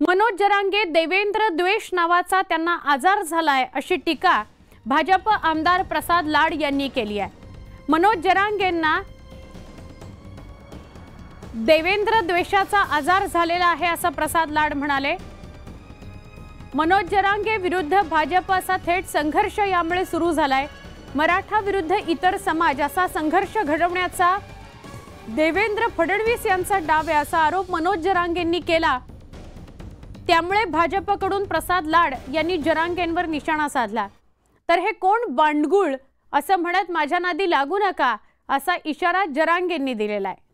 मनोज जरांगे देवेंद्र द्वेष नावाचा त्यांना आजार झालाय अशी टीका भाजप आमदार प्रसाद लाड यांनी केली आहे। मनोज जरांगेंना देवेंद्र द्वेषाचा आजार झालेला आहे असं प्रसाद लाड म्हणाले। मनोज जरांगे विरुद्ध भाजप असा थेट संघर्ष यामुळे सुरू झालाय। मराठा विरुद्ध इतर समाज असा संघर्ष घडवण्याचा देवेंद्र फडणवीस यांचा डाव आहे असा आरोप मनोज जरांगेंनी केला। त्यामुळे भाजपकडून प्रसाद लाड यांनी जरांगेंवर निशाणा साधला। तर हे कोण बांडगुळ असं म्हणत माझ्या नादी लागू नका असा इशारा जरांगेंनी दिलेला आहे।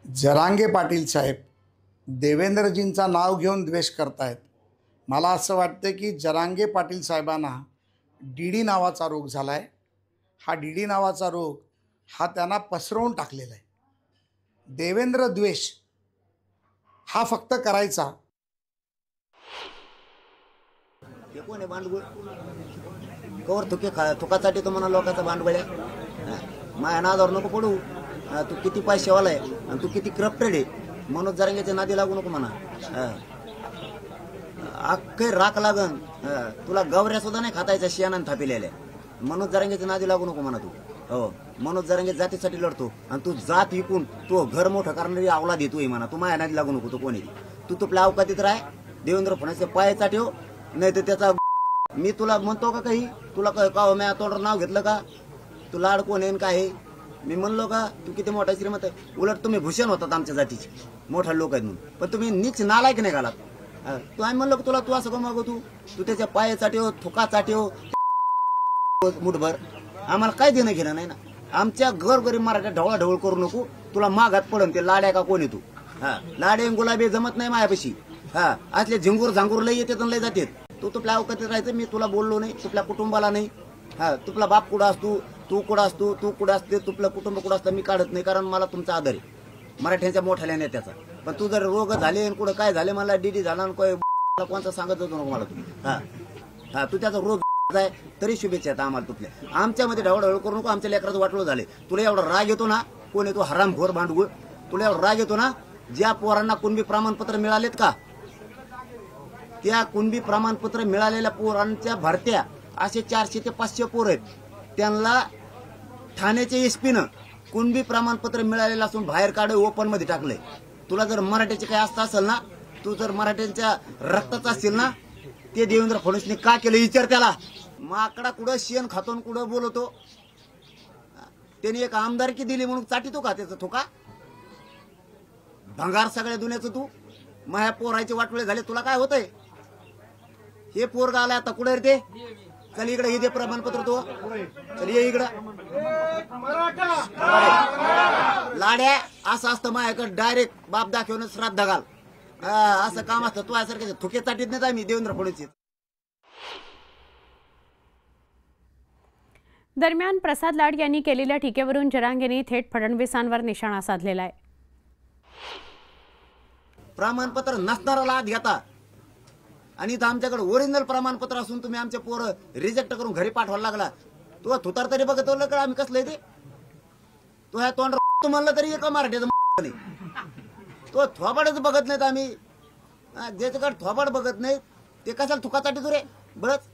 जरांगे पाटील साहेब देवेंद्रजींचा नाव घेऊन द्वेष करतायत। मला असं वाटतं की जरांगे पाटील साहेबांना डीडी नावाचा रोग झालाय। हा डीडी नावाचा रोग हा त्यांना पसरवून टाकलेला आहे। देवेंद्र द्वेष हा फक्त करायचा। हे कोण आहे भांडवळ? कवर थुकासाठी तो म्हणा लोकांचा भांडवळ आहे। माझ्या नादावर नको पडू। तू किती पैसेवाला आहे आणि तू किती करप्टेड आहे। मनोज जरांगेच्या नादी लागू नको म्हणा। अख्खे राख लागन तुला गवऱ्या सुद्धा नाही खातायचा शियानान थापिलेल्या। मनोज जरांगेच्या नादी लागू नको म्हणा तू। हो, मनोज जरांगे जातीसाठी लढतो आणि तू जात विकून तो घर मोठं करणारी अवलाद येतोय म्हणा। तू माझ्या नादी लागू नको। तू कोणी तू तुपल्या अवकातीत राह। देवेंद्र फडणवीसच्या पायाचा ठेव, नाही तर त्याचा मी तुला म्हणतो का काही? तुला का मी तोंडावर नाव घेतलं का? तू लाड कोण आहे काय? मी म्हणलो का तू किती मोठा श्रीमंत आहे? उलट तुम्ही भूषण होतात आमच्या जातीचे, मोठा लोक आहेत म्हणून, पण तुम्ही नीच नालायक नाही घालात। तू आम्ही म्हणलो तुला तू असं का मागो? तू त्याच्या पायाचा ठेव, थुकाचा ठेव, मुठभर आम्हाला काय देणं घेणं नाही ना। आमच्या गरीब मराठ्या ढवळाढवळ करू नको। तुला मागात पडन ते लाड्या का कोणी तू? लाडे गुलाबी जमत नाही मायापाशी। असले झिंगूर झांगूर लय येते लय जाते। तू तुपल्या अवकातीत राहायचं। मी तुला बोललो नाही, तुपल्या कुटुंबाला नाही। तुपला बाप कुठं असतो, तू कुठं असतो, तू कुठं असते, तुपलं कुटुंब कुठं असतं मी काढत नाही, कारण मला तुमचा आदर आहे मराठ्यांच्या मोठ्या नेत्याचा। पण तू जर रोग झाले कुठं काय झाले मला डीडी झाला कोणता सांगत होतो नको मला तू। तू त्याचा रोग आहे तरी शुभेच्छा आहेत आम्हाला तुपल्या। आमच्यामध्ये ढवळढवळ करू नको। आमच्या लेकराचं वाटलं झाले। तुला एवढा राग येतो ना, कोण येतो हरामखोर भांडगुळ? तुला एवढा राग येतो ना, ज्या पोरांना कुणबी प्रमाणपत्र मिळालेत का, त्या कुणबी प्रमाणपत्र मिळालेल्या पोरांच्या भरत्या असे 400 ते 500 पोर आहेत। त्यांना ठाण्याच्या एसपीनं कुणबी प्रमाणपत्र मिळालेलं असून बाहेर काढे ओपन मध्ये टाकलंय। तुला जर मराठ्याचे काय असतं असेल ना, तू जर मराठ्यांच्या रक्ताचा असतील ना, ते देवेंद्र फडणवीसने का केलं विचार त्याला। माकडा कुठं शेण खातो कुठं बोलतो? त्याने एक आमदारकी दिली म्हणून चाटितो का त्याचं थोका? भंगार सगळ्या दुनियाचं तू। माझ्या पोरायचे वाटोळे झाले, तुला काय होतंय? हे पोरगा आलाय आता कुठे ते? चल इकडे हे दे प्रमाणपत्र तू। चल ये इकडं। लाड्या असं असतं माझ्याकडे डायरेक्ट बाप दाखवून श्राद्ध घाल असं काम असतं। तू यासारखे थुके चाटीत नाही आम्ही देवेंद्र फडणवीस। दरम्यान प्रसाद लाड यांनी केलेल्या टीकेवरून जरांगेंनी थेट फडणवीसांवर निशाणा साधलेला आहे। प्रमाणपत्र नसणारा आत घेता आणि इथं आमच्याकडे ओरिजिनल प्रमाणपत्र असून तुम्ही आमचे पोरं रिजेक्ट करून घरी पाठवायला लागला। तू थुतार तरी बघत का आम्ही कसलं ते? तू ह्या तोंड तू म्हणलं तरी एका मराठीचं नाही। तो थोबाडच बघत नाहीत आम्ही। ज्याच्याकडे थोबाड बघत नाही ते कशाला थुकासाठी तू रे बळच?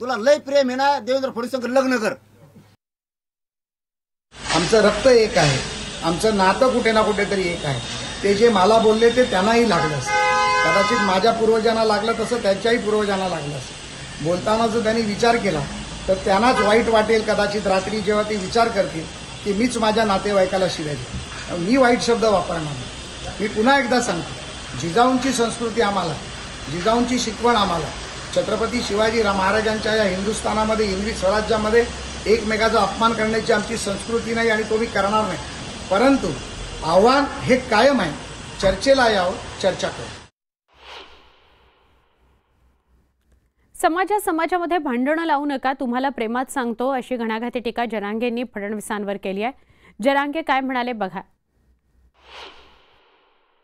तुला लय प्रेम आहे ना, देवेंद्र फडणवीस लग्न कर। आमचं रक्त एक आहे, आमचं नातं कुठे ना कुठेतरी एक आहे। ते जे मला बोलले ते त्यांनाही लागलं असेल, कदाचित माझ्या पूर्वजांना लागलं तसं त्यांच्याही पूर्वजांना लागलं असेल। बोलताना जर त्यांनी विचार केला तर त्यांनाच वाईट वाटेल कदाचित रात्री जेव्हा ते विचार करतील की मीच माझ्या नातेवाईकाला शिव्या दिल्या। मी वाईट शब्द वापरणार नाही। मी पुन्हा एकदा सांगतो, जिजाऊंची संस्कृती आम्हाला, जिजाऊंची शिकवण आम्हाला, छत्रपती शिवाजी महाराजांच्या या हिंदुस्थानामध्ये हिंदवी स्वराज्यामध्ये एकमेकाचा अपमान करण्याची आमची संस्कृती नाही आणि तो मी करणार नाही। परंतु आव्हान हे कायम आहे, चर्चेला यावं, चर्चा करू। समाजामध्ये भांडणं लावू नका, तुम्हाला प्रेमात सांगतो अशी घणाघाती टीका जरांगेंनी फडणवीसांवर केली आहे। जरांगे काय म्हणाले बघा।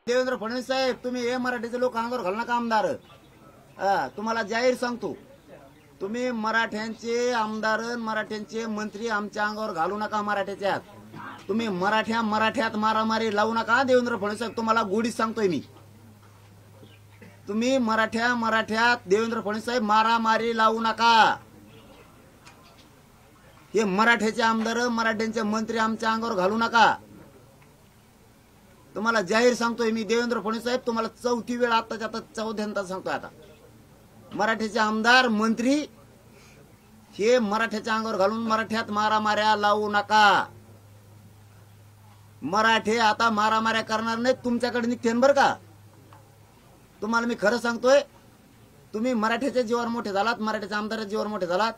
देवेंद्र फडणवीस साहेब, तुम्ही हे मराठीचे लोक अंगावर घालू नका आमदार। तुम्हाला जाहीर सांगतो, तुम्ही मराठ्यांचे आमदार मराठ्यांचे मंत्री आमच्या अंगावर घालू नका मराठ्याच्या। तुम्ही मराठ्यात मारामारी लावू नका. देवेंद्र फडणवीस साहेब तुम्हाला गोडीच सांगतोय मी. तुम्ही मराठ्यात देवेंद्र फडणवीस साहेब मारामारी लावू नका. हे मराठ्याचे आमदार मराठ्यांचे मंत्री आमच्या अंगावर घालू नका. तुम्हाला जाहीर सांगतोय मी देवेंद्र फडणवीस साहेब तुम्हाला चौथी वेळ आताच्या आता चौथ्यांदा सांगतोय. आता मराठ्याचे आमदार मंत्री हे मराठ्याच्या अंगावर घालून मराठ्यात मारामाऱ्या लावू नका. मराठे आता मारामाऱ्या करणार नाहीत, तुमच्याकडे निघतेन बरं का. तुम्हाला मी खरं सांगतोय, तुम्ही मराठ्याच्या जीवावर मोठे झालात, मराठ्याच्या आमदाराच्या जीवावर मोठे झालात.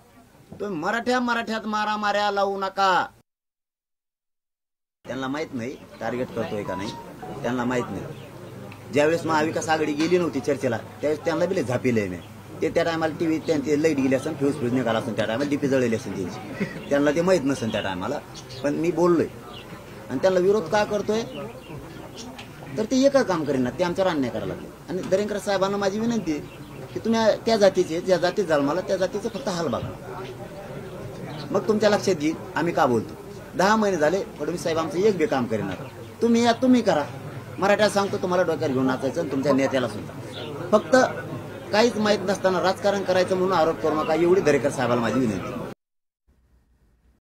तुम्ही मराठ्यात मारामाऱ्या लावू नका. त्यांना माहित नाही टार्गेट करतोय का नाही, त्यांना माहित नाही. ज्यावेळेस महाविकास आघाडी गेली नव्हती चर्चेला त्यावेळेस त्यांना बिले झापिले मी. ते त्या टायमाला टीव्ही त्यांची लाईट गेली असेल, फ्यूज निघाला असेल, त्या टायमाला डीपी जळलेली असेल त्यांची. त्यांना ते माहित नसेल त्या टायमाला, पण मी बोललोय. आणि त्यांना विरोध का करतोय तर ते एकच काम करेना, ते आमच्यावर अन्याय करायला लागले. आणि दरेकर साहेबांना माझी विनंती आहे की तुम्ही त्या जातीचे ज्या जातीत जाल मला त्या जातीचं फक्त हाल बघा, मग तुमच्या लक्षात येईल आम्ही का बोलतो. 10 महिने झाले फडणवीस साहेब आमचं एक बी काम करेणार. तुम्ही या, तुम्ही करा. मराठ्याला सांगतो तुम्हाला डोक्यावर घेऊन नाचायचं आणि तुमच्या नेत्याला सुद्धा. फक्त काहीच माहित नसताना राजकारण करायचं म्हणून आरोप करू नका, एवढी दरेकर साहेबाला माझी विनंती.